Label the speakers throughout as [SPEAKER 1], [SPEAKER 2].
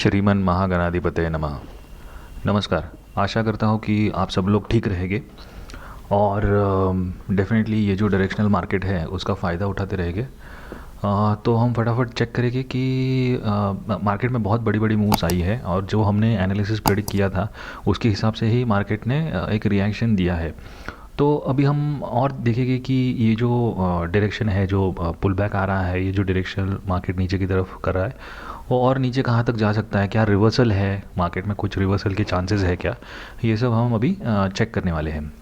[SPEAKER 1] श्रीमन महागणाधिपतये नमः। नमस्कार। आशा करता हूँ कि आप सब लोग ठीक रहेंगे और डेफिनेटली ये जो डायरेक्शनल मार्केट है उसका फ़ायदा उठाते रहेंगे। तो हम फटाफट चेक करेंगे कि मार्केट में बहुत बड़ी बड़ी मूव्स आई है और जो हमने एनालिसिस प्रेडिक्ट किया था उसके हिसाब से ही मार्केट ने एक रिएक्शन दिया है। तो अभी हम और देखेंगे कि ये जो डायरेक्शन है, जो पुल बैक आ रहा है, ये जो डायरेक्शनल मार्केट नीचे की तरफ कर रहा है वो और नीचे कहाँ तक जा सकता है, क्या रिवर्सल है मार्केट में, कुछ रिवर्सल के चांसेस है क्या, ये सब हम अभी चेक करने वाले हैं।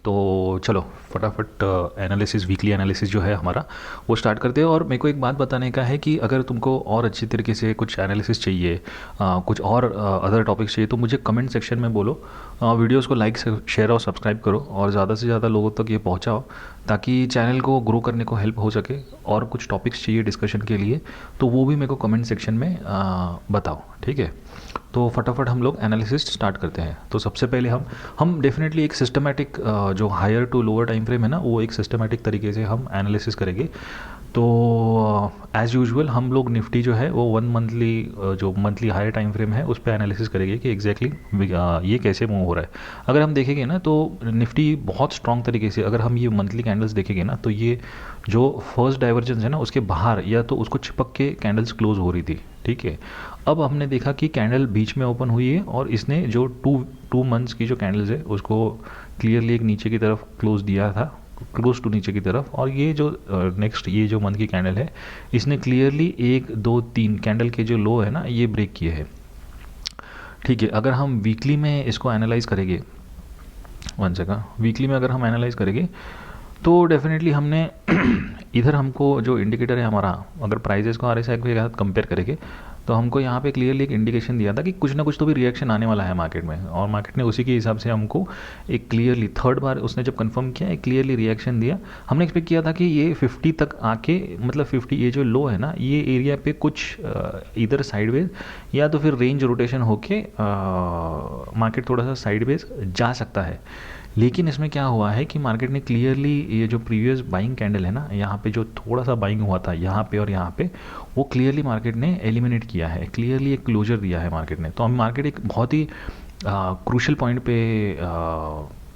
[SPEAKER 1] तो चलो फटाफट एनालिसिस, वीकली एनालिसिस जो है हमारा वो स्टार्ट करते हैं। और मेरे को एक बात बताने का है कि अगर तुमको और अच्छी तरीके से कुछ एनालिसिस चाहिए, कुछ और अदर टॉपिक्स चाहिए तो मुझे कमेंट सेक्शन में बोलो। वीडियोस को लाइक शेयर और सब्सक्राइब करो और ज़्यादा से ज़्यादा लोगों तक ये पहुंचाओ ताकि चैनल को ग्रो करने को हेल्प हो सके। और कुछ टॉपिक्स चाहिए डिस्कशन के लिए तो वो भी मेरे को कमेंट सेक्शन में बताओ, ठीक है। तो फटाफट हम लोग एनालिसिस स्टार्ट करते हैं। तो सबसे पहले हम डेफिनेटली एक सिस्टमेटिक, जो higher to lower time frame है ना, वो एक सिस्टमेटिक तरीके से हम एनालिसिस करेंगे। तो एज़ यूजुअल हम लोग निफ्टी जो है वो वन मंथली, जो मंथली हायर टाइम फ्रेम है उस पर एनालिसिस करेंगे कि एग्जैक्टली ये कैसे मूव हो रहा है। अगर हम देखेंगे ना तो निफ्टी बहुत स्ट्रॉन्ग तरीके से, अगर हम ये मंथली कैंडल्स देखेंगे ना तो ये जो फर्स्ट डाइवर्जेंस है ना उसके बाहर या तो उसको चिपक के कैंडल्स क्लोज हो रही थी, ठीक है। अब हमने देखा कि कैंडल बीच में ओपन हुई है और इसने जो टू मंथ्स की जो कैंडल्स है उसको क्लियरली एक नीचे की तरफ क्लोज दिया था, क्लोज टू नीचे की तरफ। और ये जो नेक्स्ट ये जो मंथ की कैंडल है इसने क्लियरली एक दो तीन कैंडल के जो लो है ना ये ब्रेक किए हैं, ठीक है। अगर हम वीकली में इसको एनालाइज करेंगे, वन सेकंड, वीकली में अगर हम एनालाइज करेंगे तो डेफिनेटली हमने इधर हमको जो इंडिकेटर है हमारा, अगर प्राइजेस को आरएसआई के साथ कंपेयर करेंगे तो हमको यहाँ पे क्लियरली एक इंडिकेशन दिया था कि कुछ ना कुछ तो भी रिएक्शन आने वाला है मार्केट में। और मार्केट ने उसी के हिसाब से हमको एक क्लियरली थर्ड बार उसने जब कंफर्म किया एक क्लियरली रिएक्शन दिया। हमने एक्सपेक्ट किया था कि ये 50 तक आके, मतलब 50 ये जो लो है ना ये एरिया पे कुछ इधर साइडवेज या तो फिर रेंज रोटेशन होके मार्केट थोड़ा सा साइडवेज जा सकता है। लेकिन इसमें क्या हुआ है कि मार्केट ने क्लियरली ये जो प्रीवियस बाइंग कैंडल है ना, यहाँ पे जो थोड़ा सा बाइंग हुआ था यहाँ पे और यहाँ पे, वो क्लियरली मार्केट ने एलिमिनेट किया है, क्लियरली एक क्लोजर दिया है मार्केट ने। तो हम मार्केट एक बहुत ही क्रूशल पॉइंट पे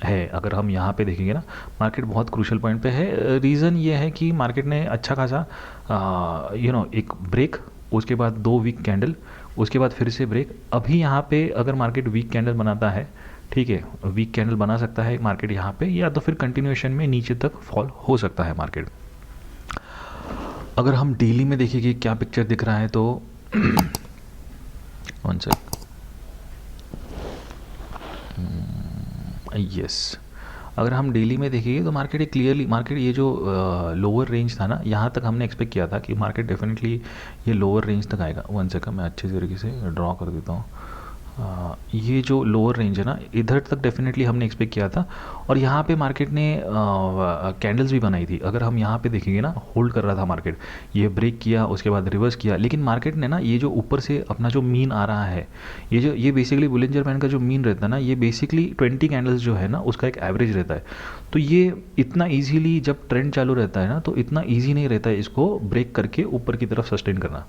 [SPEAKER 1] है। अगर हम यहाँ पे देखेंगे ना मार्केट बहुत क्रूशल पॉइंट पे है। रीज़न ये है कि मार्केट ने अच्छा खासा एक ब्रेक, उसके बाद 2 वीक कैंडल, उसके बाद फिर से ब्रेक। अभी यहाँ पे अगर मार्केट वीक कैंडल बनाता है, ठीक है, वीक कैंडल बना सकता है मार्केट यहाँ पे, या तो फिर कंटिन्यूएशन में नीचे तक फॉल हो सकता है मार्केट। अगर हम डेली में देखेंगे क्या पिक्चर दिख रहा है तो वन सेक, यस, अगर हम डेली में देखेंगे तो मार्केट एक क्लियरली, मार्केट ये जो लोअर रेंज था ना यहाँ तक हमने एक्सपेक्ट किया था कि मार्केट डेफिनेटली ये लोअर रेंज तक आएगा। वन सेकंड, मैं अच्छे तरीके से ड्रॉ कर देता हूँ। ये जो लोअर रेंज है ना इधर तक डेफिनेटली हमने एक्सपेक्ट किया था। और यहाँ पे मार्केट ने कैंडल्स भी बनाई थी। अगर हम यहाँ पे देखेंगे ना, होल्ड कर रहा था मार्केट, ये ब्रेक किया उसके बाद रिवर्स किया, लेकिन मार्केट ने ना ये जो ऊपर से अपना जो मीन आ रहा है, ये बेसिकली बुलिंजर बैंड का जो मीन रहता है ना, ये बेसिकली 20 कैंडल्स जो है ना उसका एक एवरेज रहता है। तो ये इतना ईजीली जब ट्रेंड चालू रहता है ना तो इतना ईजी नहीं रहता है इसको ब्रेक करके ऊपर की तरफ सस्टेन करना,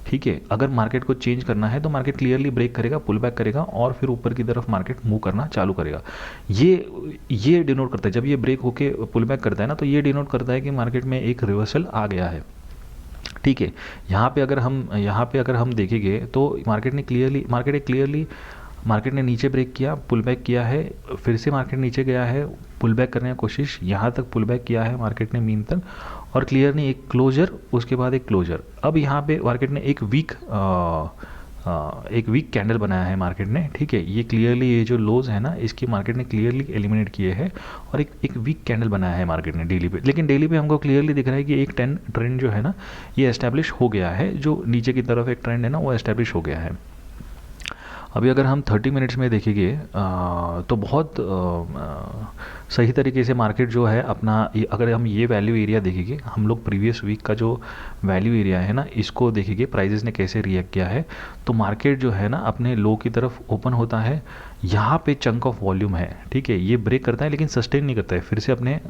[SPEAKER 1] ठीक है। अगर मार्केट को चेंज करना है तो मार्केट क्लियरली ब्रेक करेगा, पुल बैक करेगा और फिर ऊपर की तरफ मार्केट मूव करना चालू करेगा। ये डिनोट करता है, जब ये ब्रेक होके पुल बैक करता है ना तो ये डिनोट करता है कि मार्केट में एक रिवर्सल आ गया है, ठीक है। यहाँ पे अगर हम देखेंगे तो मार्केट ने नीचे ब्रेक किया, पुल बैक किया है, फिर से मार्केट नीचे गया है, पुल बैक करने की कोशिश, यहाँ तक पुल बैक किया है मार्केट ने मीन तक, और क्लियरली एक क्लोजर, उसके बाद एक क्लोजर। अब यहाँ पे मार्केट ने एक वीक कैंडल बनाया है मार्केट ने, ठीक है। ये क्लियरली ये जो लोज है ना इसकी मार्केट ने क्लियरली एलिमिनेट किए हैं और एक वीक कैंडल बनाया है मार्केट ने डेली पे। लेकिन डेली पे हमको क्लियरली दिख रहा है कि एक ट्रेंड जो है ना ये एस्टेब्लिश हो गया है, जो नीचे की तरफ एक ट्रेंड है ना वो एस्टेब्लिश हो गया है। अभी अगर हम 30 मिनट्स में देखेंगे तो बहुत सही तरीके से मार्केट जो है अपना, अगर हम ये वैल्यू एरिया देखेंगे, हम लोग प्रीवियस वीक का जो वैल्यू एरिया है ना इसको देखेंगे, प्राइजेस ने कैसे रिएक्ट किया है, तो मार्केट जो है ना अपने लो की तरफ ओपन होता है। यहाँ पे चंक ऑफ वॉल्यूम है, ठीक है, ये ब्रेक करता है लेकिन सस्टेन नहीं करता है, फिर से अपने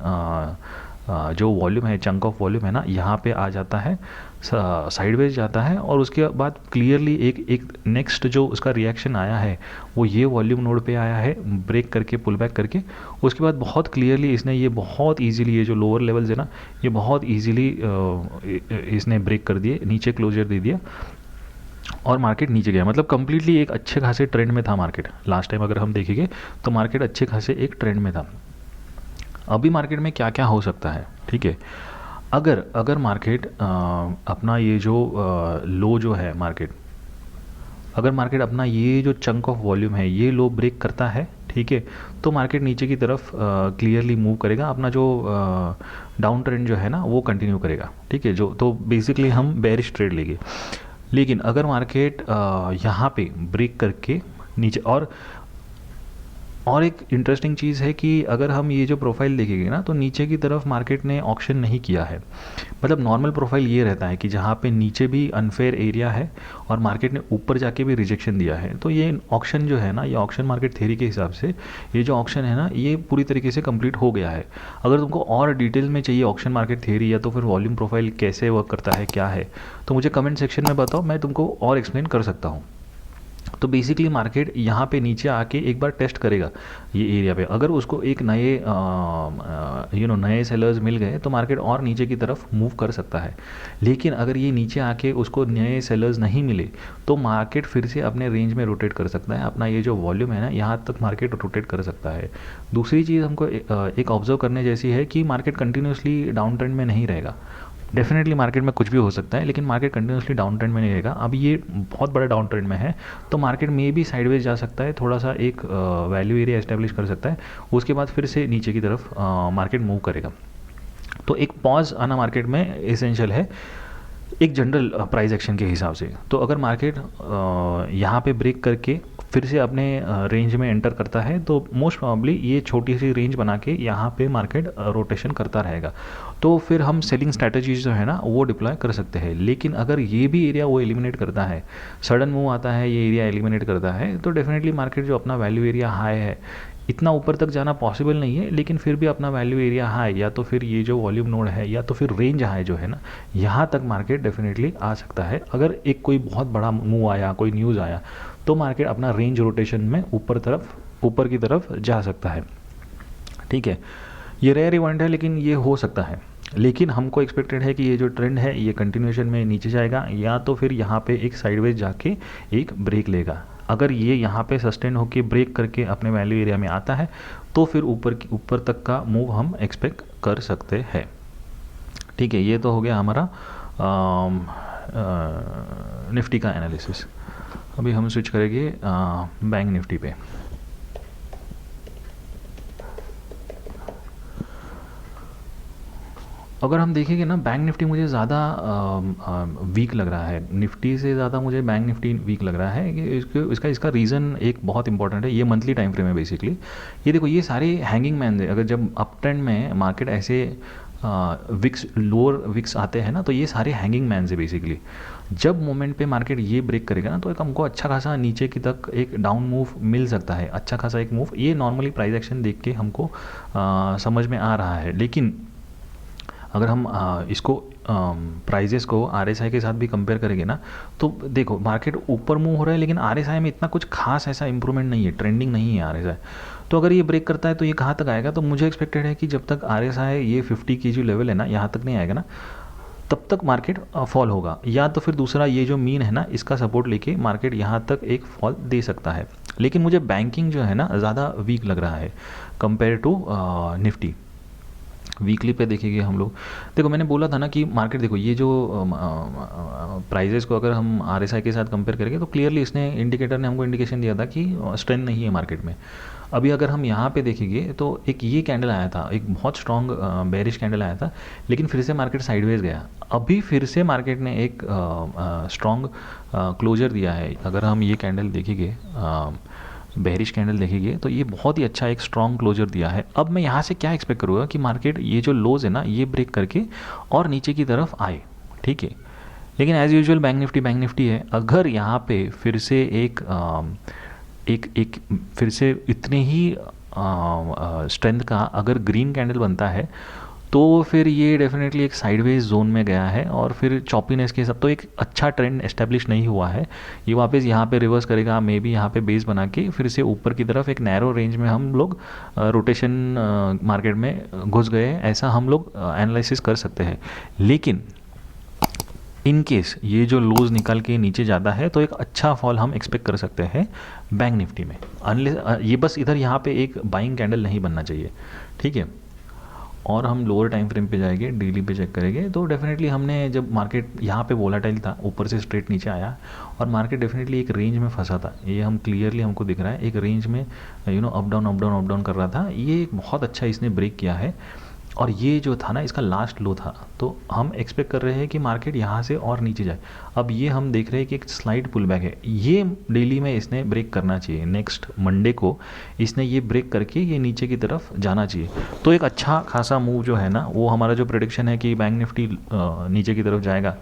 [SPEAKER 1] जो वॉल्यूम है, चंक ऑफ वॉल्यूम है ना यहाँ पे आ जाता है, साइडवेज जाता है और उसके बाद क्लियरली एक एक नेक्स्ट जो उसका रिएक्शन आया है वो ये वॉल्यूम नोड पे आया है, ब्रेक करके पुल बैक करके। उसके बाद बहुत क्लियरली इसने ये बहुत इजीली, ये जो लोअर लेवल्स है ना, ये बहुत इजीली इसने ब्रेक कर दिए, नीचे क्लोजर दे दिया और मार्केट नीचे गया। मतलब कंप्लीटली एक अच्छे खासे ट्रेंड में था मार्केट। लास्ट टाइम अगर हम देखेंगे तो मार्केट अच्छे खासे एक ट्रेंड में था। अभी मार्केट में क्या क्या हो सकता है, ठीक है। अगर अगर मार्केट अपना ये जो लो जो है मार्केट, अगर मार्केट अपना ये जो चंक ऑफ वॉल्यूम है ये लो ब्रेक करता है, ठीक है, तो मार्केट नीचे की तरफ क्लियरली मूव करेगा, अपना जो डाउन ट्रेंड जो है ना वो कंटिन्यू करेगा, ठीक है। जो तो बेसिकली हम बेरिश ट्रेड लेंगे। लेकिन अगर मार्केट यहाँ पे ब्रेक करके नीचे, और एक इंटरेस्टिंग चीज़ है कि अगर हम ये जो प्रोफाइल देखेंगे ना तो नीचे की तरफ मार्केट ने ऑक्शन नहीं किया है। मतलब नॉर्मल प्रोफाइल ये रहता है कि जहाँ पे नीचे भी अनफेयर एरिया है और मार्केट ने ऊपर जाके भी रिजेक्शन दिया है, तो ये ऑक्शन जो है ना, ये ऑक्शन मार्केट थ्योरी के हिसाब से ये जो ऑक्शन है ना ये पूरी तरीके से कंप्लीट हो गया है। अगर तुमको और डिटेल में चाहिए ऑक्शन मार्केट थ्योरी या तो फिर वॉल्यूम प्रोफाइल कैसे वर्क करता है क्या है, तो मुझे कमेंट सेक्शन में बताओ, मैं तुमको और एक्सप्लेन कर सकता हूँ। तो बेसिकली मार्केट यहाँ पे नीचे आके एक बार टेस्ट करेगा ये एरिया पे। अगर उसको एक नए नए सेलर्स मिल गए तो मार्केट और नीचे की तरफ मूव कर सकता है। लेकिन अगर ये नीचे आके उसको नए सेलर्स नहीं मिले तो मार्केट फिर से अपने रेंज में रोटेट कर सकता है। अपना ये जो वॉल्यूम है ना यहाँ तक मार्केट रोटेट कर सकता है। दूसरी चीज़ हमको एक ऑब्जर्व करने जैसी है कि मार्केट कंटिन्यूसली डाउन ट्रेंड में नहीं रहेगा। डेफिनेटली मार्केट में कुछ भी हो सकता है लेकिन मार्केट कंटिन्यूसली डाउन ट्रेंड में नहीं रहेगा। अब ये बहुत बड़ा डाउन ट्रेंड में है तो मार्केट में भी साइडवेज जा सकता है, थोड़ा सा एक वैल्यू एरिया एस्टेब्लिश कर सकता है, उसके बाद फिर से नीचे की तरफ मार्केट मूव करेगा। तो एक पॉज आना मार्केट में एसेंशियल है एक जनरल प्राइस एक्शन के हिसाब से। तो अगर मार्केट यहाँ पे ब्रेक करके फिर से अपने रेंज में एंटर करता है तो मोस्ट प्रॉब्ली ये छोटी सी रेंज बना के यहाँ पे मार्केट रोटेशन करता रहेगा। तो फिर हम सेलिंग स्ट्रैटेजीज जो है ना वो डिप्लॉय कर सकते हैं। लेकिन अगर ये भी एरिया वो एलिमिनेट करता है, सडन मूव आता है, ये एरिया एलिमिनेट करता है, तो डेफिनेटली मार्केट जो अपना वैल्यू एरिया हाई है, इतना ऊपर तक जाना पॉसिबल नहीं है लेकिन फिर भी अपना वैल्यू एरिया हाई या तो फिर ये जो वॉल्यूम नोड है या तो फिर रेंज हाई जो है ना, यहाँ तक मार्केट डेफिनेटली आ सकता है। अगर एक कोई बहुत बड़ा मूव आया, कोई न्यूज़ आया, तो मार्केट अपना रेंज रोटेशन में ऊपर की तरफ जा सकता है, ठीक है। ये रेयर इवेंट है लेकिन ये हो सकता है। लेकिन हमको एक्सपेक्टेड है कि ये जो ट्रेंड है ये कंटिन्यूएशन में नीचे जाएगा या तो फिर यहाँ पे एक साइडवेज जाके एक ब्रेक लेगा। अगर ये यहाँ पे सस्टेन होके ब्रेक करके अपने वैल्यू एरिया में आता है तो फिर ऊपर तक का मूव हम एक्सपेक्ट कर सकते हैं, ठीक है। ये तो हो गया हमारा निफ्टी का एनालिसिस। अभी हम स्विच करेंगे बैंक निफ्टी पे। अगर हम देखेंगे ना बैंक निफ्टी मुझे ज़्यादा वीक लग रहा है, निफ्टी से ज़्यादा मुझे बैंक निफ्टी वीक लग रहा है। कि इसका रीज़न एक बहुत इंपॉर्टेंट है, ये मंथली टाइम फ्रेम है बेसिकली। ये देखो ये सारे हैंगिंग मैन है। अगर जब अप ट्रेंड में मार्केट ऐसे विक्स लोअर विक्स आते हैं ना तो ये सारे हैंगिंग मैन है बेसिकली। जब मोमेंट पे मार्केट ये ब्रेक करेगा ना तो एक हमको अच्छा खासा नीचे की तक एक डाउन मूव मिल सकता है, अच्छा खासा एक मूव। ये नॉर्मली प्राइस एक्शन देख के हमको समझ में आ रहा है। लेकिन अगर हम इसको प्राइजेस को आरएसआई के साथ भी कंपेयर करेंगे ना तो देखो मार्केट ऊपर मूव हो रहा है लेकिन आरएसआई में इतना कुछ खास ऐसा इंप्रूवमेंट नहीं है, ट्रेंडिंग नहीं है आरएसआई। तो अगर ये ब्रेक करता है तो ये कहाँ तक आएगा, तो मुझे एक्सपेक्टेड है कि जब तक आरएसआई ये 50 की जो लेवल है ना यहाँ तक नहीं आएगा ना तब तक मार्केट फॉल होगा। या तो फिर दूसरा ये जो मीन है ना इसका सपोर्ट लेके मार्केट यहाँ तक एक फॉल दे सकता है। लेकिन मुझे बैंकिंग जो है ना ज़्यादा वीक लग रहा है कंपेयर टू निफ्टी। वीकली पे देखेंगे हम लोग, देखो मैंने बोला था ना कि मार्केट देखो ये जो प्राइजेस को अगर हम आरएसआई के साथ कंपेयर करेंगे तो क्लियरली इसने इंडिकेटर ने हमको इंडिकेशन दिया था कि स्ट्रेंथ नहीं है मार्केट में। अभी अगर हम यहाँ पे देखेंगे तो एक ये कैंडल आया था, एक बहुत स्ट्रॉन्ग बेरिश कैंडल आया था, लेकिन फिर से मार्केट साइडवेज गया। अभी फिर से मार्केट ने एक स्ट्रॉन्ग क्लोजर दिया है। अगर हम ये कैंडल देखेंगे बेरिश कैंडल देखेंगे तो ये बहुत ही अच्छा एक स्ट्रॉन्ग क्लोजर दिया है। अब मैं यहाँ से क्या एक्सपेक्ट करूँगा कि मार्केट ये जो लोज है ना ये ब्रेक करके और नीचे की तरफ आए, ठीक है। लेकिन एज़ यूजुअल बैंक निफ्टी है, अगर यहाँ पे फिर से एक फिर से इतने ही स्ट्रेंथ का अगर ग्रीन कैंडल बनता है तो फिर ये डेफिनेटली एक साइडवेज जोन में गया है और फिर चॉपीनेस के सब तो एक अच्छा ट्रेंड एस्टेब्लिश नहीं हुआ है। ये वापस यहाँ पे रिवर्स करेगा, मे बी यहाँ पे बेस बना के फिर से ऊपर की तरफ एक नैरो रेंज में हम लोग रोटेशन मार्केट में घुस गए, ऐसा हम लोग एनालिसिस कर सकते हैं। लेकिन इन केस ये जो लोज निकाल के नीचे जाता है तो एक अच्छा फॉल हम एक्सपेक्ट कर सकते हैं बैंक निफ्टी में, अनलेस ये बस इधर यहाँ पे एक बाइंग कैंडल नहीं बनना चाहिए, ठीक है। और हम लोअर टाइम फ्रेम पे जाएंगे, डेली पे चेक करेंगे तो डेफिनेटली हमने जब मार्केट यहाँ पे वोलाटाइल था, ऊपर से स्ट्रेट नीचे आया और मार्केट डेफिनेटली एक रेंज में फंसा था, ये हम क्लियरली हमको दिख रहा है, एक रेंज में up down up down up down कर रहा था। ये एक बहुत अच्छा इसने ब्रेक किया है और ये जो था ना इसका लास्ट लो था, तो हम एक्सपेक्ट कर रहे हैं कि मार्केट यहाँ से और नीचे जाए। अब ये हम देख रहे हैं कि एक स्लाइड पुल बैक है, ये डेली में इसने ब्रेक करना चाहिए, नेक्स्ट मंडे को इसने ये ब्रेक करके ये नीचे की तरफ जाना चाहिए। तो एक अच्छा खासा मूव जो है ना, वो हमारा जो प्रेडिक्शन है कि बैंक निफ्टी नीचे की तरफ जाएगा,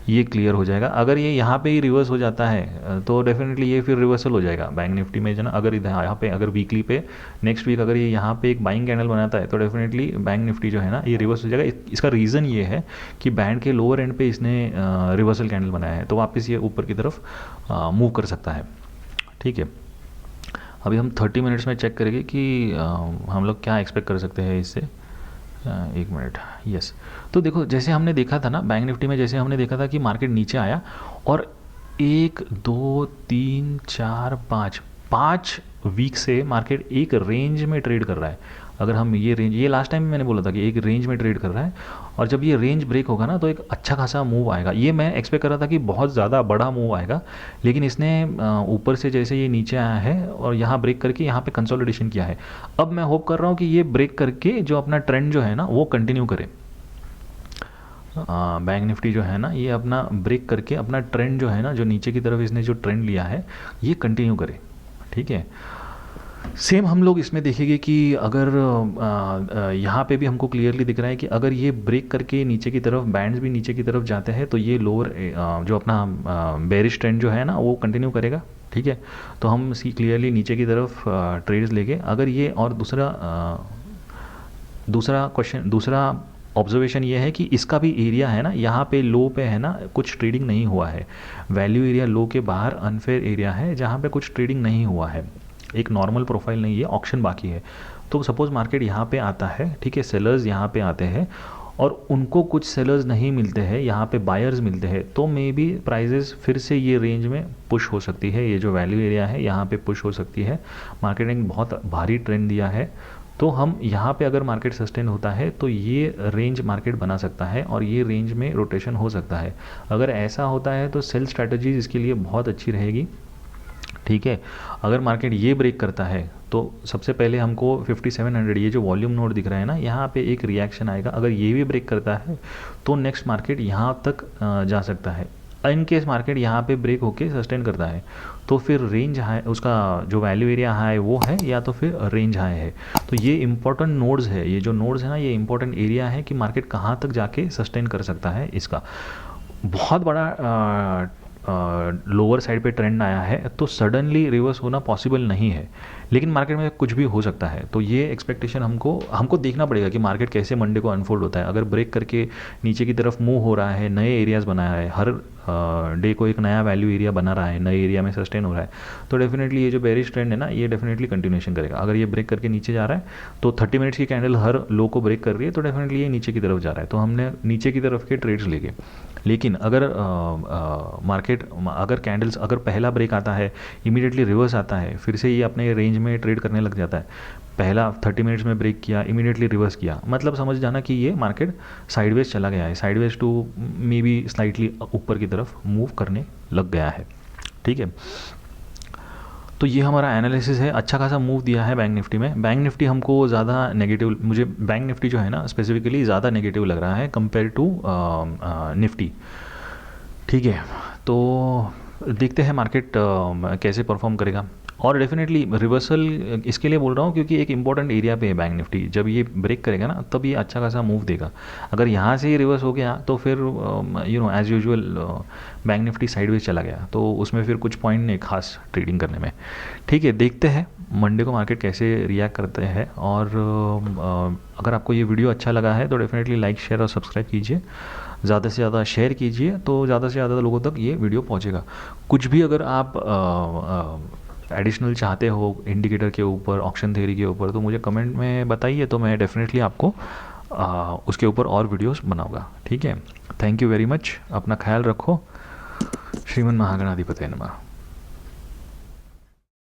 [SPEAKER 1] ये क्लियर हो जाएगा। अगर ये यहाँ पे ही रिवर्स हो जाता है तो डेफिनेटली ये फिर रिवर्सल हो जाएगा बैंक निफ्टी में जो ना, अगर इधर यहाँ पे अगर वीकली पे नेक्स्ट वीक अगर ये यहाँ पे एक बाइंग कैंडल बनाता है तो डेफिनेटली बैंक निफ्टी जो है ना ये रिवर्स हो जाएगा। इसका रीज़न ये है कि बैंड के लोअर एंड पे इसने रिवर्सल कैंडल बनाया है, तो वापस ये ऊपर की तरफ मूव कर सकता है, ठीक है। अभी हम 30 मिनट्स में चेक करेंगे कि हम लोग क्या एक्सपेक्ट कर सकते हैं इससे। एक मिनट, यस। तो देखो जैसे हमने देखा था ना बैंक निफ्टी में, जैसे हमने देखा था कि मार्केट नीचे आया और 1 2 3 4 5 वीक से मार्केट एक रेंज में ट्रेड कर रहा है। अगर हम ये रेंज, ये लास्ट टाइम मैंने बोला था कि एक रेंज में ट्रेड कर रहा है और जब ये रेंज ब्रेक होगा ना तो एक अच्छा खासा मूव आएगा। ये मैं एक्सपेक्ट कर रहा था कि बहुत ज़्यादा बड़ा मूव आएगा, लेकिन इसने ऊपर से जैसे ये नीचे आया है और यहाँ ब्रेक करके यहाँ पे कंसोलिडेशन किया है। अब मैं होप कर रहा हूँ कि ये ब्रेक करके जो अपना ट्रेंड जो है ना वो कंटिन्यू करे। बैंक निफ्टी जो है ना ये अपना ब्रेक करके अपना ट्रेंड जो है ना, जो नीचे की तरफ इसने जो ट्रेंड लिया है ये कंटिन्यू करे, ठीक है। सेम हम लोग इसमें देखेंगे कि अगर यहाँ पे भी हमको क्लियरली दिख रहा है कि अगर ये ब्रेक करके नीचे की तरफ बैंड्स भी नीचे की तरफ जाते हैं तो ये लोअर जो अपना बेरिश ट्रेंड जो है ना वो कंटिन्यू करेगा, ठीक है। तो हम सी क्लियरली नीचे की तरफ ट्रेड्स लेके अगर ये, और दूसरा क्वेश्चन, दूसरा ऑब्जर्वेशन ये है कि इसका भी एरिया है ना यहाँ पे लो पे है ना, कुछ ट्रेडिंग नहीं हुआ है। वैल्यू एरिया लो के बाहर अनफेयर एरिया है जहाँ पे कुछ ट्रेडिंग नहीं हुआ है, एक नॉर्मल प्रोफाइल नहीं है, ऑक्शन बाकी है। तो सपोज़ मार्केट यहाँ पे आता है, ठीक है, सेलर्स यहाँ पे आते हैं और उनको कुछ सेलर्स नहीं मिलते हैं, यहाँ पे बायर्स मिलते हैं, तो मे बी प्राइजेस फिर से ये रेंज में पुश हो सकती है। ये जो वैल्यू एरिया है यहाँ पे पुश हो सकती है। मार्केट ने बहुत भारी ट्रेंड दिया है, तो हम यहाँ पे अगर मार्केट सस्टेन होता है तो ये रेंज मार्केट बना सकता है और ये रेंज में रोटेशन हो सकता है। अगर ऐसा होता है तो सेल स्ट्रैटेजीज इसके लिए बहुत अच्छी रहेगी, ठीक है। अगर मार्केट ये ब्रेक करता है तो सबसे पहले हमको 5700, ये जो वॉल्यूम नोड दिख रहा है ना, यहाँ पे एक रिएक्शन आएगा। अगर ये भी ब्रेक करता है तो नेक्स्ट मार्केट यहाँ तक जा सकता है। इन केस मार्केट यहाँ पे ब्रेक होके सस्टेन करता है तो फिर रेंज हाई, उसका जो वैल्यू एरिया हाई वो है या तो फिर रेंज हाई है। तो ये इंपॉर्टेंट नोड्स है, ये जो नोड्स है ना ये इंपॉर्टेंट एरिया है कि मार्केट कहाँ तक जाके सस्टेन कर सकता है। इसका बहुत बड़ा लोअर साइड पे ट्रेंड आया है तो सडनली रिवर्स होना पॉसिबल नहीं है, लेकिन मार्केट में कुछ भी हो सकता है। तो ये एक्सपेक्टेशन हमको देखना पड़ेगा कि मार्केट कैसे मंडे को अनफोल्ड होता है। अगर ब्रेक करके नीचे की तरफ मूव हो रहा है, नए एरियाज़ बना है, हर डे को एक नया वैल्यू एरिया बना रहा है, नए एरिया में सस्टेन हो रहा है, तो डेफिनेटली ये जो बेरिश ट्रेंड है ना ये डेफिनेटली कंटिन्यूएशन करेगा। अगर ये ब्रेक करके नीचे जा रहा है तो 30 मिनट्स की कैंडल हर लो को ब्रेक कर रही है तो डेफिनेटली ये नीचे की तरफ जा रहा है, तो हमने नीचे की तरफ के ट्रेड्स लेके। लेकिन अगर अगर कैंडल्स, अगर पहला ब्रेक आता है इमीडिएटली रिवर्स आता है, फिर से ये अपने रेंज में ट्रेड करने लग जाता है, पहला 30 मिनट्स में ब्रेक किया, इमीडिएटली रिवर्स किया, मतलब समझ जाना कि ये मार्केट साइडवेज चला गया है, sideways to maybe slightly ऊपर की तरफ मूव करने लग गया है, ठीक है। तो ये हमारा एनालिसिस है। अच्छा खासा मूव दिया है बैंक निफ्टी में। बैंक निफ्टी हमको ज़्यादा नेगेटिव, मुझे बैंक निफ्टी जो है ना स्पेसिफिकली ज़्यादा नेगेटिव लग रहा है कंपेयर टू निफ्टी, ठीक है। तो देखते हैं मार्केट कैसे परफॉर्म करेगा। और डेफिनेटली रिवर्सल इसके लिए बोल रहा हूँ क्योंकि एक इंपॉर्टेंट एरिया पे है बैंक निफ्टी, जब ये ब्रेक करेगा ना तब ये अच्छा खासा मूव देगा। अगर यहाँ से ही रिवर्स हो गया तो फिर as usual bank Nifty sideways चला गया, तो उसमें फिर कुछ पॉइंट नहीं खास ट्रेडिंग करने में। ठीक है, देखते हैं मंडे को मार्केट कैसे रिएक्ट करते हैं। और अगर आपको ये वीडियो अच्छा लगा है तो डेफिनेटली लाइक शेयर और सब्सक्राइब कीजिए, ज़्यादा से ज़्यादा शेयर कीजिए तो ज़्यादा से ज़्यादा लोगों तक ये वीडियो पहुंचेगा। कुछ भी अगर आप एडिशनल चाहते हो इंडिकेटर के ऊपर, ऑक्शन थ्योरी के ऊपर, तो मुझे कमेंट में बताइए, तो मैं डेफिनेटली आपको उसके ऊपर और वीडियोस बनाऊंगा। ठीक है, थैंक यू वेरी मच, अपना ख्याल रखो। श्रीमन महागणाधिपते नमः।